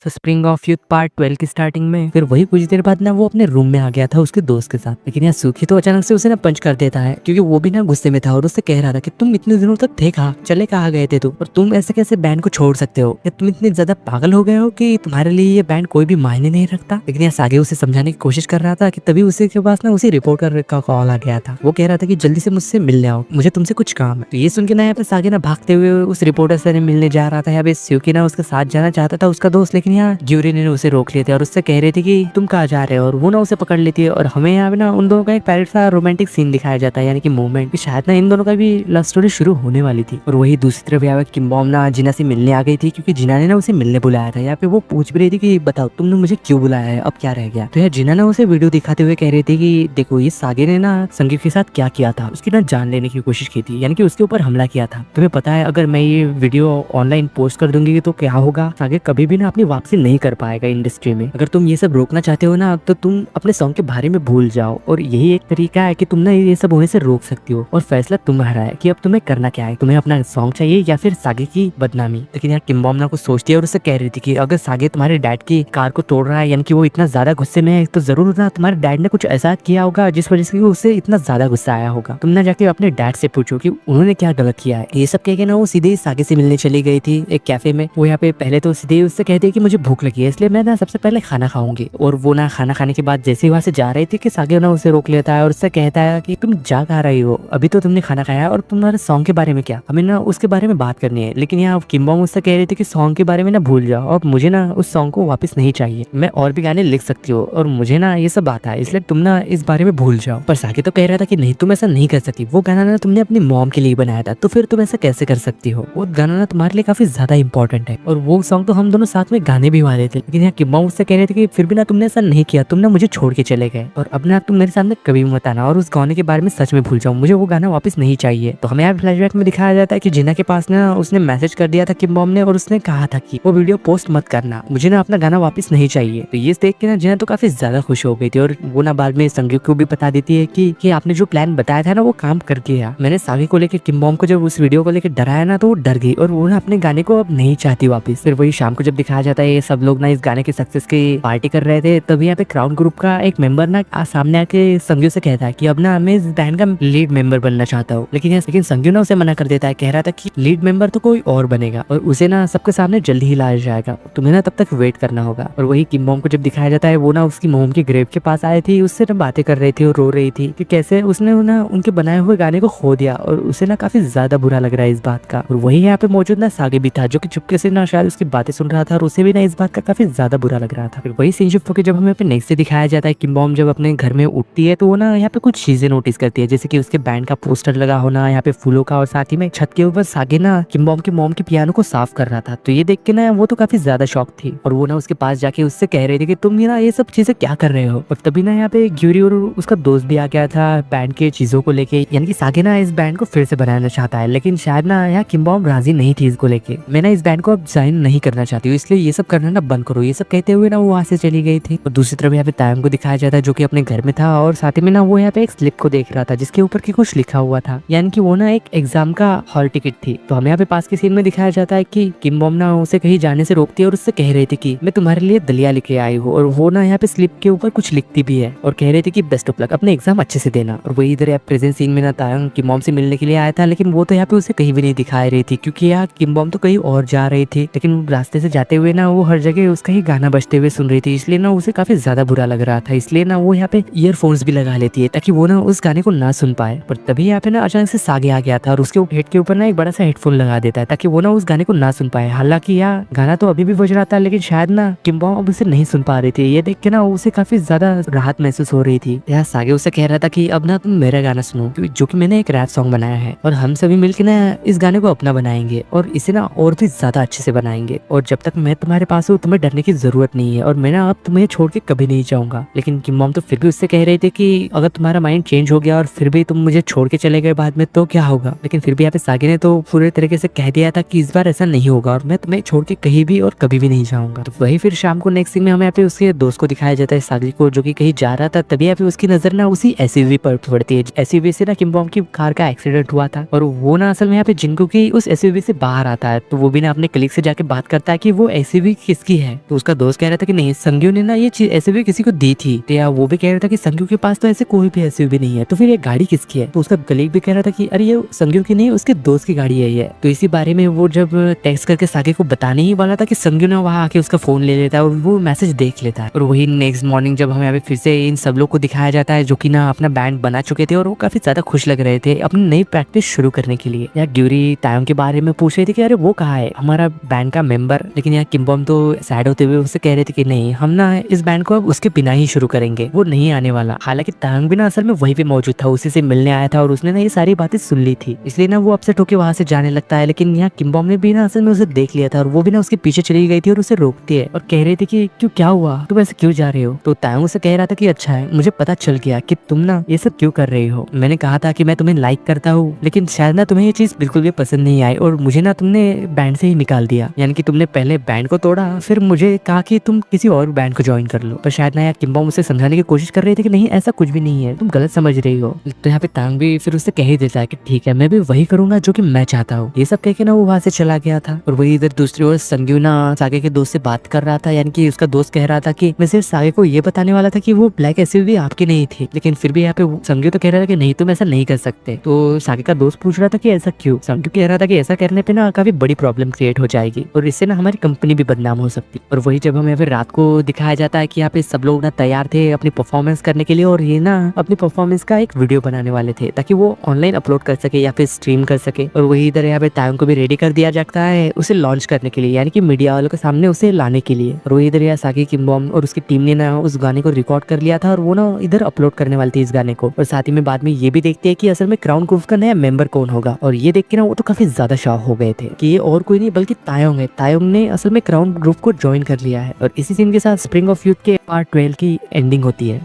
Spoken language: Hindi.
तो स्प्रिंग ऑफ यूथ पार्ट 12 की स्टार्टिंग में फिर वही कुछ देर बाद ना वो अपने रूम में आ गया था उसके दोस्त के साथ। लेकिन यहाँ सूखी तो अचानक से उसे ना पंच कर देता है, क्योंकि वो भी ना गुस्से में था और उससे कह रहा था कि तुम इतने दिनों तक थे कहाँ, चले कहाँ गए थे तुम, और तुम ऐसे कैसे बैंड को छोड़ सकते हो, या तुम इतने ज्यादा पागल हो गए हो कि तुम्हारे लिए ये बैंड कोई भी मायने नहीं रखता। लेकिन यहाँ सागे उसे समझाने की कोशिश कर रहा था कि तभी उसी के पास ना उसी रिपोर्टर का कॉल आ गया था। वो कह रहा था कि जल्दी से मुझसे मिलने आओ, मुझे तुमसे कुछ काम है। तो ये सुन के ना यहाँ पे सागे ना भागते हुए उस रिपोर्टर से मिलने जा रहा था। यहाँ पे स्यूकी ना उसके साथ जाना चाहता था उसका दोस्त, लेकिन यहाँ ग्यूरी ने उसे रोक लिया था और उससे कह रही थी कि तुम कहाँ जा रहे हो, और वो ना उसे पकड़ लेती है। और हमें यहाँ पे ना उन दोनों का एक पैरेट सा रोमांटिक सीन दिखाया जाता है, यानी कि मूवमेंट कि शायद ना इन दोनों का भी लव स्टोरी शुरू होने वाली थी। और वही दूसरी तरफ यहाँ पे किम बॉम ना जिना से मिलने आ गई थी, क्योंकि जिना ने ना उसे मिलने बुलाया था। यहाँ पे वो पूछ भी रही थी कि बताओ तुमने मुझे क्यों बुलाया है, अब क्या रह गया। तो यार जिना ना उसे वीडियो दिखाते हुए कह रही थी कि देखो ये सागे ने ना संगीत के साथ क्या किया था, उसकी ना जान लेने की कोशिश की थी, यानी कि उसके ऊपर हमला किया था। तुम्हें पता है अगर मैं ये वीडियो ऑनलाइन पोस्ट कर दूंगी तो क्या होगा, सागे कभी भी ना अपनी वापसी नहीं कर पाएगा इंडस्ट्री में। अगर तुम ये सब रोकना चाहते हो ना तो तुम अपने सॉन्ग के बारे में भूल जाओ, और यही एक तरीका है कि तुम ना ये सब होने से रोक सकती हो। और फैसला तुम्हारा है कि अब तुम्हें करना क्या है, तुम्हें अपना सॉन्ग चाहिए या फिर सागे की बदनामी। लेकिन यार किम बॉम ना कुछ सोचती है और उससे कह रही थी कि अगर सागे तुम्हारे डैड की कार को तोड़ रहा है, यानी कि वो इतना ज्यादा गुस्से में है, तो जरूर ना तुम्हारे डैड ने कुछ ऐसा किया होगा जिस वजह से उसे इतना ज्यादा गुस्सा आया होगा। तुम ना जाके अपने डैड से पूछो कि उन्होंने क्या गलत किया है। ये सब कह के ना वो सीधे सागे से मिलने चली गई थी एक कैफे में। वो यहाँ पे पहले तो सीधे उससे कहती है कि मुझे भूख लगी है, इसलिए मैं ना सबसे पहले खाना खाऊंगी। और वो ना खाना खाने के बाद जैसे ही वहां से जा रही थी कि सागे ना उसे रोक लेता है और उससे कहता है कि तुम जा कहाँ रही हो, अभी तो तुमने खाना खाया, और तुम्हारे सॉन्ग के बारे में क्या, हमें ना उसके बारे में बात करनी है। लेकिन यहाँ किम बॉम उससे कह रही थी कि सॉन्ग के बारे में ना भूल जाओ, और मुझे ना उस सॉन्ग को वापस नहीं चाहिए, मैं और भी गाने लिख सकती हूँ और मुझे ना ये सब आता है, इसलिए तुम ना इस बारे में भूल जाओ। पर सागे तो कह रहा था कि नहीं तुम ऐसा नहीं कर सकती, वो गाना ना तुमने अपनी मॉम के लिए बनाया था, तो फिर तुम ऐसा कैसे कर सकती हो, वो गाना ना तुम्हारे लिए काफी ज्यादा इंपॉर्टेंट है, और वो सॉन्ग तो हम दोनों साथ में गाने भी वाले थे। लेकिन यहाँ किम बॉम उससे कह रहे थे कि फिर भी ना तुमने ऐसा नहीं किया, तुम ना मुझे छोड़ के चले गए, और अब ना तुम मेरे सामने कभी मत आना, और उस गाने के बारे में सच में भूल जाओ, मुझे वो गाना वापस नहीं चाहिए। तो हमें यहाँ फ्लैशबैक में दिखाया जाता है कि जिना के पास ना उसने मैसेज कर दिया था किम बॉम ने, और उसने कहा था कि वो वीडियो पोस्ट मत करना, मुझे ना अपना गाना वापस नहीं चाहिए। तो ये देख के ना जिना तो काफी ज्यादा खुश हो गई थी, और वो ना बाद में संगीत को भी बता देती है कि आपने जो प्लान बताया था ना वो काम कर गया। मैंने सागे को लेकर किम बॉम को जब उस वीडियो को लेकर डराया ना तो वो डर गई, और वो ना अपने गाने को अब नहीं चाहती वापस। फिर वही शाम को जब दिखाया जाता है ये सब लोग ना इस गाने के सक्सेस की पार्टी कर रहे थे, तभी यहाँ पे क्राउन ग्रुप का एक मेंबर ना सामने आके संजू से कहता है कि अब ना मैं इस बैंड का लीड मेंबर बनना चाहता हूँ। लेकिन संजू ना उसे मना कर देता है, कह रहा था कि लीड मेंबर तो कोई और बनेगा और उसे ना सबके सामने जल्दी ही लाया जाएगा, तुम्हें ना तब तक वेट करना होगा। और वही किम बॉम को जब दिखाया जाता है वो ना उसकी मोम की ग्रेव के पास आई थी, उससे ना बातें कर रही थी और रो रही थी कि कैसे उसने ना उनके बनाए हुए गाने को खो दिया, और उसे ना काफी ज्यादा बुरा लग रहा है इस बात का। और वही यहाँ पे मौजूद ना सागे भी था, जो कि चुपके से ना शायद उसकी बातें सुन रहा था, और उसे भी ना इस बात का काफी ज्यादा बुरा लग रहा था। फिर वही सीन शिफ्ट होकर जब हमें नेक्स्ट से दिखाया जाता है किम बॉम जब अपने घर में उठती है तो वो ना यहाँ पे कुछ चीजें नोटिस करती है, जैसे कि उसके बैंड का पोस्टर लगा होना, यहाँ पे फूलों का, और साथ ही में छत के ऊपर सागे ना किम बॉम के मॉम के पियानो को साफ कर रहा था। तो ये देख के ना वो तो काफी ज्यादा शॉक थी, और वो ना उसके पास जाके उससे कह रही थी कि तुम ये सब चीजें क्या कर रहे हो। और तभी ना यहाँ पे ग्यूरी और उसका दोस्त भी आ गया था बैंड के चीजों को लेके, यानी कि सागे ना इस बैंड को फिर से बनाना चाहता है, लेकिन शायद ना यहाँ किम बॉम राजी नहीं थी इसको लेके। मैं ना इस बैंड को अब ज्वाइन नहीं करना चाहती हूँ, इसलिए ये सब करना ना बंद करो, ये सब कहते हुए ना वो वहाँ से चली गई थी। और दूसरी तरफ यहाँ पे तायम को दिखाया जाता है जो कि अपने घर में था, और साथ ही में ना वो यहाँ पे एक स्लिप को देख रहा था जिसके ऊपर की कुछ लिखा हुआ था, यानी कि वो ना एक एग्जाम का हॉल टिकट थी। तो हमें यहाँ पे पास के सीन में दिखाया जाता है कि किम बॉम ना उसे कहीं जाने से रोकती है और उससे कह रही थी कि मैं तुम्हारे लिए दलिया लेके आई हूँ, और वो ना यहाँ पे स्लिप के ऊपर कुछ लिखती भी है और कह रही थी कि बेस्ट ऑफ लक, अपने एग्जाम अच्छे से देना। और वही इधर प्रेजेंट सीन में ना तायंग किम बॉम से मिलने के लिए आया था, लेकिन वो तो यहाँ पे उसे कहीं भी नहीं दिखाई रही थी, क्योंकि यहाँ किम बॉम तो कहीं और जा रही थी। लेकिन रास्ते से जाते हुए ना वो हर जगह उसका ही गाना बजते हुए सुन रही थी, इसलिए ना उसे काफी ज्यादा बुरा लग रहा था, इसलिए ना वो यहाँ पे ईयरफोन्स भी लगा लेती है ताकि वो ना उस गाने को ना सुन पाए। पर तभी यहाँ पे ना अचानक से सागे आ गया था और उसके हेड के ऊपर ना एक बड़ा सा हेडफोन लगा देता है ताकि वो ना उस गाने को ना सुन पाए। हालांकि यह गाना तो अभी भी बज रहा था, लेकिन शायद ना किम बॉम अब उसे नहीं सुन पा रही थी। ये देख के ना उसे काफी ज्यादा राहत महसूस हो रही थी। यहाँ सागे उसे कह रहा था कि अब ना तुम मेरा गाना सुनो, जो कि मैंने एक रैप सॉन्ग बनाया है, और हम सभी मिलकर ना इस गाने को अपना बनाएंगे और इसे ना और भी ज्यादा अच्छे से बनाएंगे, और जब तक मैं तुम्हारे पास हूँ तुम्हें डरने की जरूरत नहीं है, और मैं ना अब तुम्हें छोड़ के कभी नहीं जाऊंगा। लेकिन किम बॉम तो फिर भी उससे कह रही थी कि अगर तुम्हारा माइंड चेंज हो गया और फिर भी तुम मुझे छोड़ के चले गए बाद में तो क्या होगा। लेकिन फिर भी यहाँ पे सागे ने तो पूरे तरीके से कह दिया था कि इस बार ऐसा नहीं होगा और मैं तुम्हें छोड़ के कहीं भी और कभी भी नहीं जाऊंगा। तो वही फिर शाम को नेक्स्ट सीन में हमें यहाँ पे उसके दोस्त को दिखाया जाता है सागे को, जो कि कहीं जा रहा था। तभी यहाँ पे उसकी नजर ना उसी एसयूवी पर पड़ती है। एसयूवी से ना किम बॉम की कार का एक्सीडेंट हुआ था, और वो ना असल में यहाँ पे जिंकू की उस एसयूवी से बाहर आता है, तो वो भी ना अपने कलीग से जाके बात करता है कि वो एसयूवी किसकी है? तो उसका दोस्त कह रहा था कि नहीं, संग्यू ने ना ये चीज एसयूवी किसी को दी थी। तो यार वो भी कह रहा था कि संग्यू के पास तो ऐसे कोई भी एसयूवी नहीं है, तो फिर ये गाड़ी किसकी है? तो उसका कलीग भी कह रहा था कि अरे ये संग्यू की नहीं, उसके दोस्त की गाड़ी है ये। तो इसी बारे में वो जब टेक्स्ट करके सागे को बताने ही वाला था कि संग्यू ने वहाँ आके उसका फोन ले लेता है और वो मैसेज देख लेता है। और वही नेक्स्ट मॉर्निंग जब हमें फिर से इन सब लोग को दिखाया जाता है जो कि ना अपना बैंड बना चुके थे और वो काफी ज्यादा खुश लग रहे थे अपनी नई प्रैक्टिस शुरू करने के लिए। यार ग्यूरी तायोंग के बारे में पूछ रही थी कि अरे वो कहाँ है हमारा बैंड का मेंबर, लेकिन यार किम्बोम तो सैड होते हुए उससे कह रहे थे कि नहीं, हम ना इस बैंड को अब उसके बिना ही शुरू करेंगे, वो नहीं आने वाला। हालांकि तायोंग भी ना असल में वहीं पे मौजूद था, उसी से मिलने आया था और उसने ना ये सारी बातें सुन ली थी, इसलिए ना वो अपसेट होकर वहां से जाने लगता है। लेकिन यहाँ किम्बोम ने भी ना असल में उसे देख लिया था और वो भी ना उसके पीछे चली गई थी और उसे रोकती है और कह रही थी कि क्यों, क्या हुआ, तुम ऐसे क्यों जा रहे हो? तो तायोंग उसे कह रहा था कि अच्छा है, मुझे पता चल गया कि तुम ना ये सब क्यों कर रही हो। मैंने कहा था कि मैं तुम्हें लाइक करता हूँ, लेकिन शायद ना तुम्हें ये चीज बिल्कुल भी पसंद नहीं आई और मुझे ना तुमने बैंड से ही निकाल दिया। यानी कि तुमने पहले बैंड को तोड़ा, फिर मुझे कहा कि तुम किसी और बैंड को ज्वाइन कर लो। पर शायद ना यार किम्बोम उसे समझाने की कोशिश कर रहे थे कि नहीं, ऐसा कुछ भी नहीं है, तुम गलत समझ रही हो। तो यहाँ पे तांग भी फिर उससे कह ही देता है कि ठीक है, मैं भी वही करूंगा जो कि मैं चाहता हूँ। ये सब कह के ना वो वहां से चला गया था। और वही इधर दूसरी ओर संग्यू ना सागे के दोस्त से बात कर रहा था, यानी कि उसका दोस्त कह रहा था कि मैं सिर्फ सागे को ये बताने वाला था कि वो ब्लैक एसयूवी आपकी नहीं थी, लेकिन फिर भी यहाँ पे संग्यू तो कह रहा था कि नहीं, तुम ऐसा नहीं कर सकते। तो सागे का दोस्त पूछ रहा था कि ऐसा क्यों? संग्यू कह रहा था कि ऐसा करने पे ना काफी बड़ी प्रॉब्लम क्रिएट हो जाएगी और इससे ना हमारी कंपनी भी बदनाम हो सकती। और वही जब हमें फिर रात को दिखाया जाता है कि यहाँ पे सब लोग ना तैयार थे अपनी परफॉर्मेंस करने के लिए और ये ना अपनी परफॉर्मेंस का एक वीडियो बनाने वाले थे ताकि वो ऑनलाइन अपलोड कर सके या फिर स्ट्रीम कर सके। और वही इधर यहाँ पे तायोंग को भी रेडी कर दिया जाता है उसे लॉन्च करने के लिए, यानी कि मीडिया वालों के सामने उसे लाने के लिए। और वही इधर यहाँ सागे किम्बोम और उसकी टीम ने ना उस गाने को रिकॉर्ड कर लिया था और वो ना इधर अपलोड करने वाली थी इस गाने को। और साथ ही में बाद में ये भी देखते हैं कि असल में क्राउन ग्रुप का नया मेंबर कौन होगा। और ये देख के ना वो तो काफी ज्यादा शॉक हो गए थे कि ये और कोई नहीं बल्कि तायोंग है। तायोंग ने असल में क्राउन ग्रुप को ज्वाइन कर लिया है। और इसी सीन के साथ स्प्रिंग ऑफ यूथ के पार्ट 12 की एंडिंग होती है।